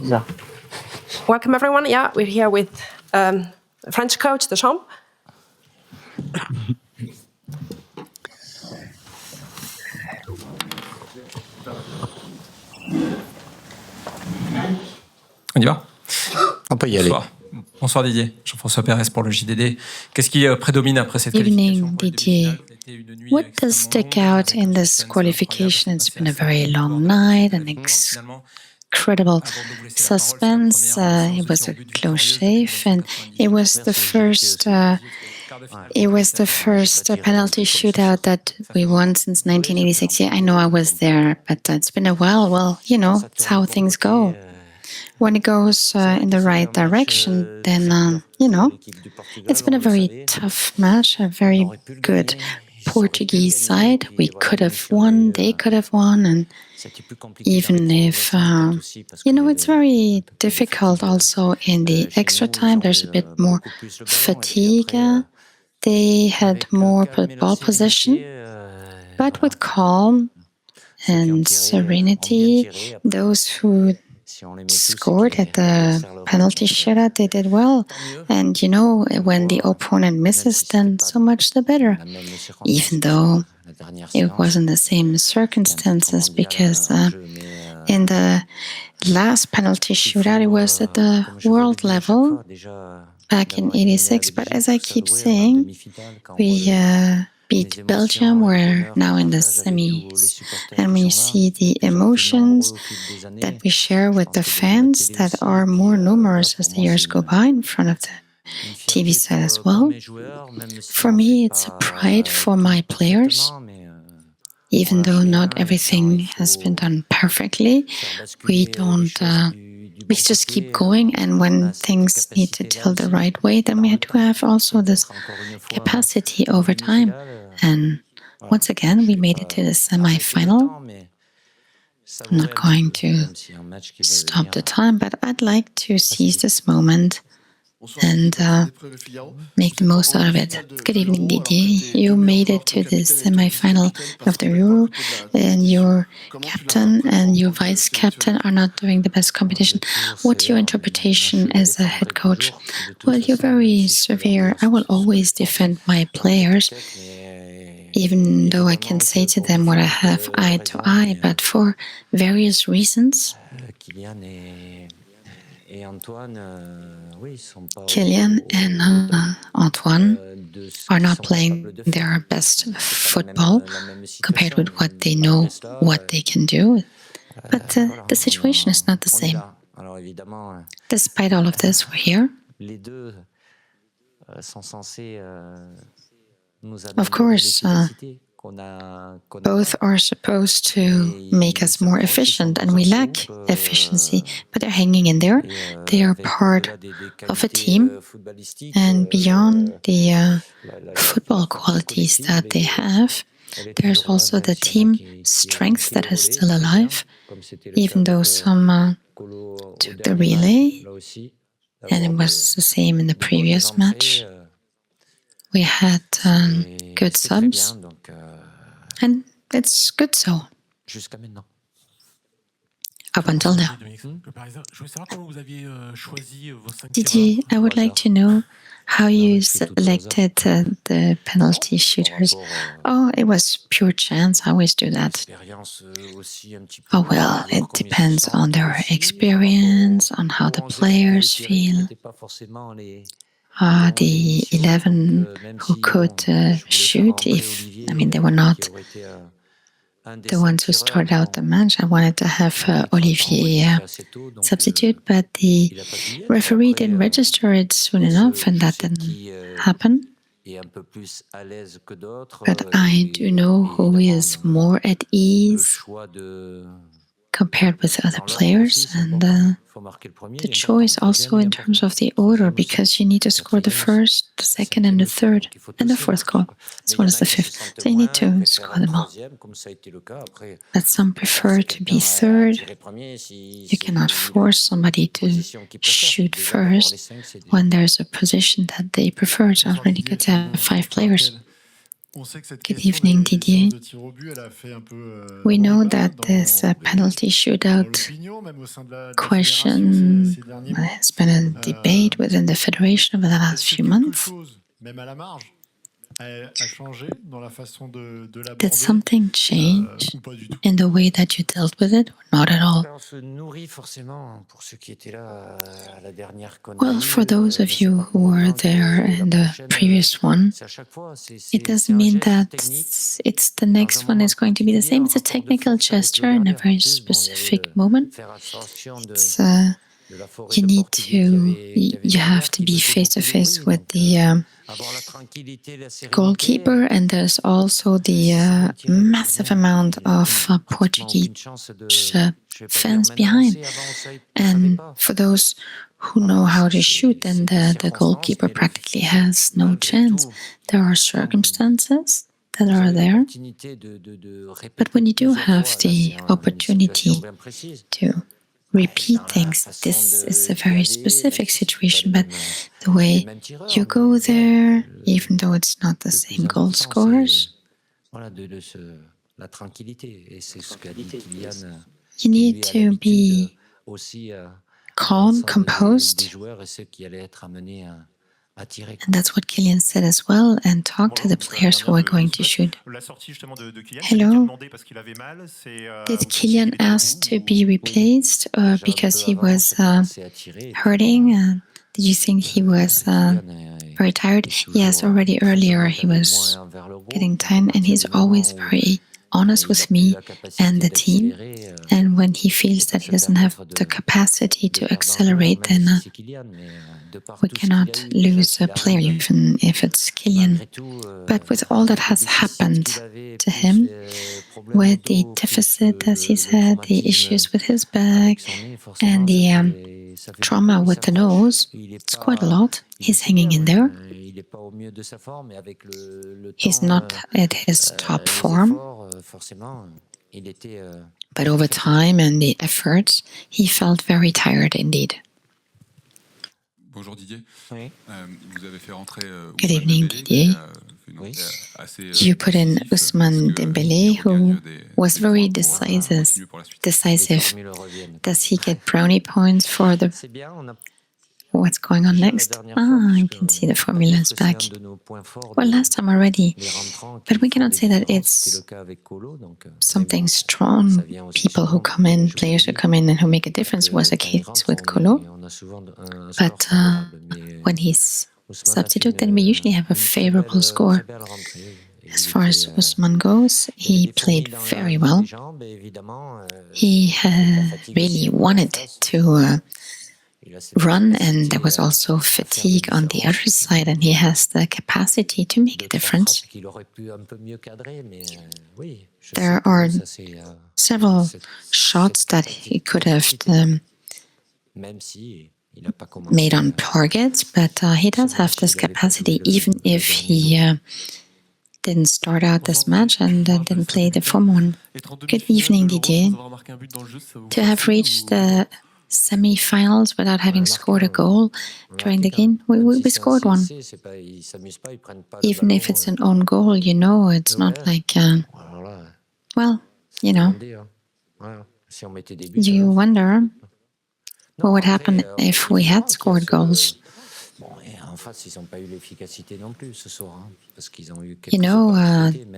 bizarre. Welcome everyone. Yeah, we're here with French coach Deschamps. On y va? On peut y aller. Bonsoir Didier, Jean-François Pérez pour le JDD. Qu'est-ce qui prédomine après cette qualification? Didier. What does stick out in this qualification? It's been a very long night, an incredible suspense. It was a close shave, and it was the first penalty shootout that we won since 1986. Yeah, I know I was there, but it's been a while. Well, you know, it's how things go. When it goes in the right direction, then, you know, it's been a very tough match, a very good Portuguese side. We could have won, they could have won, and even if, you know, it's very difficult also in the extra time. There's a bit more fatigue. They had more ball possession, but with calm and serenity, those who scored at the penalty shootout, they did well. And, you know, when the opponent misses, then so much the better. Even though it wasn't the same circumstances, because in the last penalty shootout, it was at the world level back in '86. But as I keep saying, we beat Belgium. We're now in the semis, and we see the emotions that we share with the fans that are more numerous as the years go by in front of the TV set as well. For me, it's a pride for my players. Even though not everything has been done perfectly, we just keep going, and when things need to tilt the right way, then we have to have also this capacity over time. And once again, we made it to the semi-final. I'm not going to stop the time, but I'd like to seize this moment and make the most out of it. Good evening, Didier. You made it to the semi-final of the Euro, and your captain and your vice-captain are not doing the best competition. What's your interpretation as a head coach? Well, you're very severe. I will always defend my players, even though I can say to them what I have eye to eye, but for various reasons. Kylian and Antoine are not playing their best football compared with what they know, what they can do. But the situation is not the same. Despite all of this, we're here. Of course, both are supposed to make us more efficient, and we lack efficiency, but they're hanging in there. They are part of a team, and beyond the football qualities that they have, there's also the team strength that is still alive, even though some took the relay, and it was the same in the previous match. We had good subs, and it's good so. Up until now. Didier, I would like to know how you selected the penalty shooters. Oh, it was pure chance. I always do that. Oh, well, it depends on their experience, on how the players feel. The 11 who could shoot, they were not the ones who started out the match. I wanted to have Olivier substitute, but the referee didn't register it soon enough, and that didn't happen. But I do know who is more at ease compared with other players, and the choice also in terms of the order, because you need to score the first, the second, and the third, and the fourth goal, as well as the fifth. So you need to score them all. But some prefer to be third. You cannot force somebody to shoot first when there's a position that they prefer. So it's really good to have 5 players. Good evening, Didier. We know that this penalty shootout question has been a debate within the federation over the last few months. Did something change in the way that you dealt with it, or not at all? Well, for those of you who were there in the previous one, it doesn't mean that it's the next one is going to be the same. It's a technical gesture in a very specific moment. It's, you have to be face to face with the goalkeeper, and there's also the massive amount of Portuguese fans behind. And for those who know how to shoot, then the goalkeeper practically has no chance. There are circumstances that are there, but when you do have the opportunity to repeat things, this is a very specific situation, but the way you go there, even though it's not the same goal scorers, you need to be calm, composed, and that's what Kylian said as well, and talk to the players who are going to shoot. Hello? Did Kylian ask to be replaced because he was hurting? Did you think he was very tired? Yes, already earlier he was getting tired, and he's always very honest with me and the team. And when he feels that he doesn't have the capacity to accelerate, then we cannot lose a player, even if it's Kylian. But with all that has happened to him, with the deficit, as he said, the issues with his back, and the trauma with the nose, it's quite a lot. He's hanging in there. He's not at his top form. But over time and the efforts, he felt very tired indeed. Good evening, Didier. You put in Ousmane Dembele, who was very decisive. Does he get brownie points for what's going on next? I can see the formula is back. Well, last time already. But we cannot say that it's something strong. People who come in, players who come in and who make a difference was a case with Kolo. But when he's substitute, then we usually have a favorable score. As far as Ousmane goes, he played very well. He really wanted to run, and there was also fatigue on the other side, and he has the capacity to make a difference. There are several shots that he could have made on targets, but he does have this capacity, even if he didn't start out this match and didn't play the Form 1. Good evening, Didier. To have reached the semi-finals without having scored a goal during the game, we scored one. Even if it's an own goal, it's not like, you wonder what would happen if we had scored goals.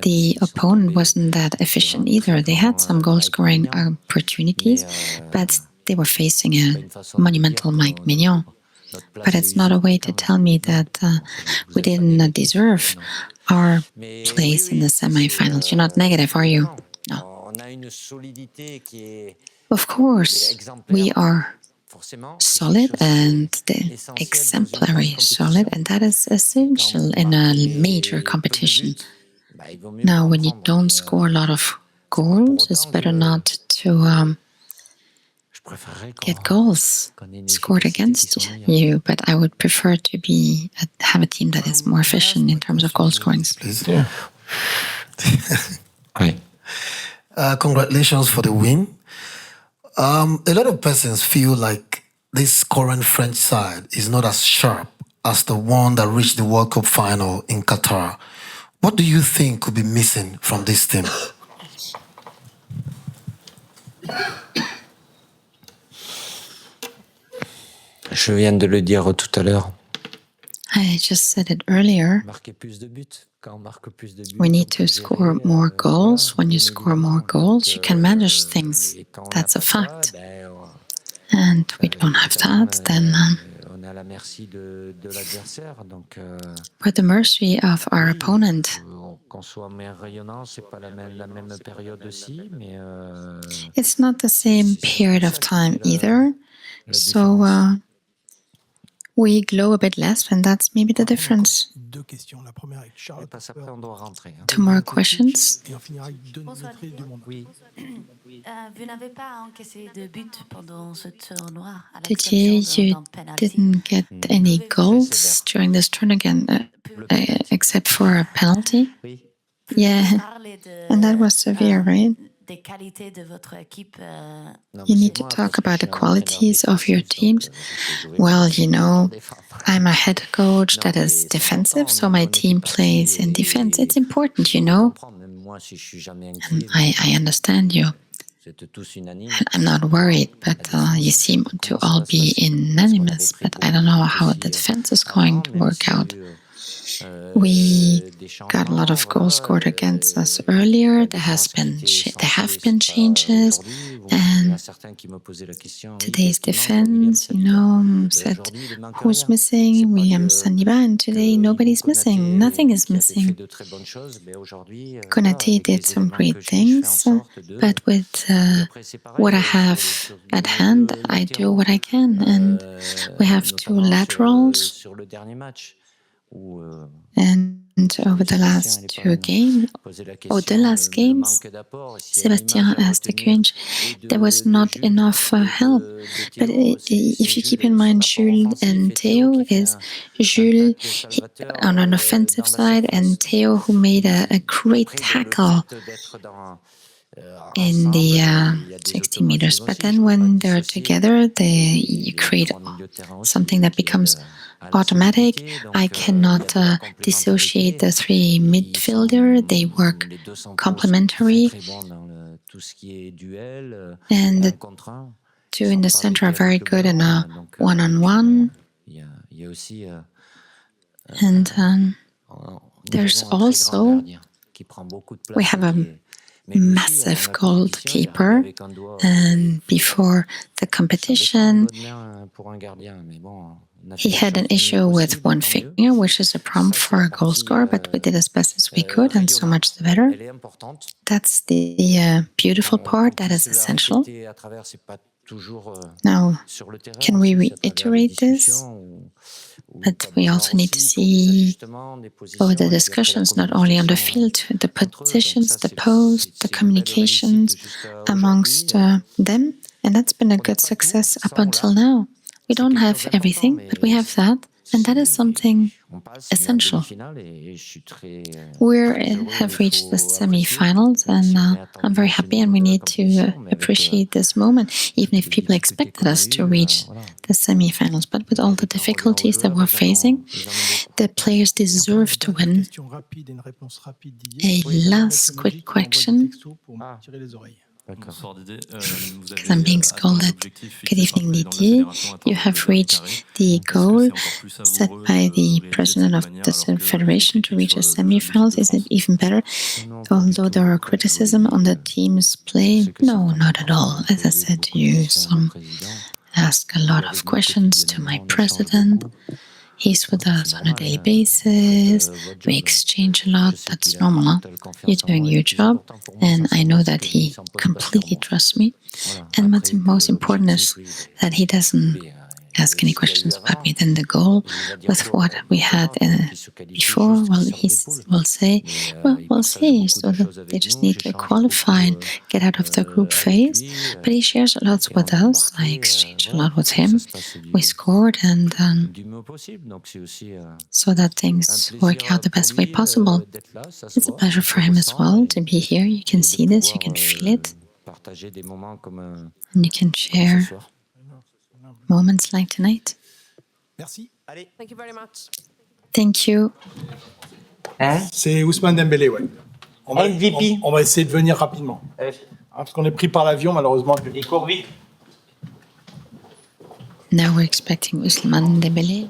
The opponent wasn't that efficient either. They had some goal-scoring opportunities, but they were facing a monumental Mike Mignon. But it's not a way to tell me that we didn't deserve our place in the semi-finals. You're not negative, are you? No. Of course, we are solid and exemplary solid, and that is essential in a major competition. Now, when you don't score a lot of goals, it's better not to get goals scored against you, but I would prefer to have a team that is more efficient in terms of goal scoring. Yeah. Congratulations for the win. A lot of persons feel like this current French side is not as sharp as the one that reached the World Cup final in Qatar. What do you think could be missing from this team? Je viens de le dire tout à l'heure. I just said it earlier. Marquer plus de buts. Quand on marque plus de buts, We need to score more goals. When you score more goals, you can manage things. That's a fact. And we don't have that, then on est à la merci de l'adversaire. Donc, we're at the mercy of our opponent. qu'on soit meilleur rayonnant, c'est pas la même période aussi, mais It's not the same period of time either. So we glow a bit less, and that's maybe the difference. Deux questions. La première avec Charles. parce qu'après on doit rentrer. Two more questions. Et on finira avec deux du monde. Oui. Vous n'avez pas encaissé de but pendant ce tournoi. Didier, you didn't get any goals during this tournament except for a penalty. Oui. Yeah, and that was severe, right? Des qualités de votre équipe. You need to talk about the qualities of your teams. Well, you know, I'm a head coach that is defensive, so my team plays in defense. It's important, you know. And I understand you. I'm not worried, but you seem to all be unanimous. But I don't know how the defense is going to work out. We got a lot of goals scored against us earlier. There have been changes, and today's defense, you know, said who's missing? William Saliba, and today nobody's missing. Nothing is missing. Konate did some great things, but with what I have at hand, I do what I can, and we have two laterals. And over the last the last games, Sébastien asked the coach, there was not enough help. But if you keep in mind, Jules and Theo, is Jules on an offensive side, and Theo who made a great tackle in the 60 meters. But then when they're together, you create something that becomes automatic. I cannot dissociate the three midfielder. They work complementary. And the two in the center are very good in a one-on-one. And there's also, we have a massive goalkeeper, and before the competition he had an issue with one finger, which is a problem for a goal scorer, but we did as best as we could, and so much the better. That's the beautiful part, that is essential. Now, can we reiterate this? But we also need to see over the discussions, not only on the field, the positions, the post, the communications amongst them. And that's been a good success up until now. We don't have everything, but we have that. And that is something essential. We have reached the semi-finals, and I'm very happy, and we need to appreciate this moment, even if people expected us to reach the semi-finals. But with all the difficulties that we're facing, the players deserve to win. A last quick question. Because I'm being scolded. Good evening, Didier. You have reached the goal set by the president of the federation to reach a semi-finals. Is it even better? Although there are criticism on the team's play? No, not at all. As I said to you, some ask a lot of questions to my president. He's with us on a daily basis. We exchange a lot. That's normal. Huh? You're doing your job. And I know that he completely trusts me. And what's most important is that he doesn't ask any questions about me. Then the goal with what we had before, well, he will say, well, we'll see. So they just need to qualify and get out of the group phase. But he shares a lot with us. I exchange a lot with him. We scored, and so that things work out the best way possible. It's a pleasure for him as well to be here. You can see this, you can feel it, and you can share moments like tonight. Merci. Thank you very much. Thank you. Hein? C'est Ousmane Dembélé, ouais. MVP. On va essayer de venir rapidement. Parce qu'on est pris par l'avion, malheureusement. Il court vite. Now we're expecting Ousmane Dembele.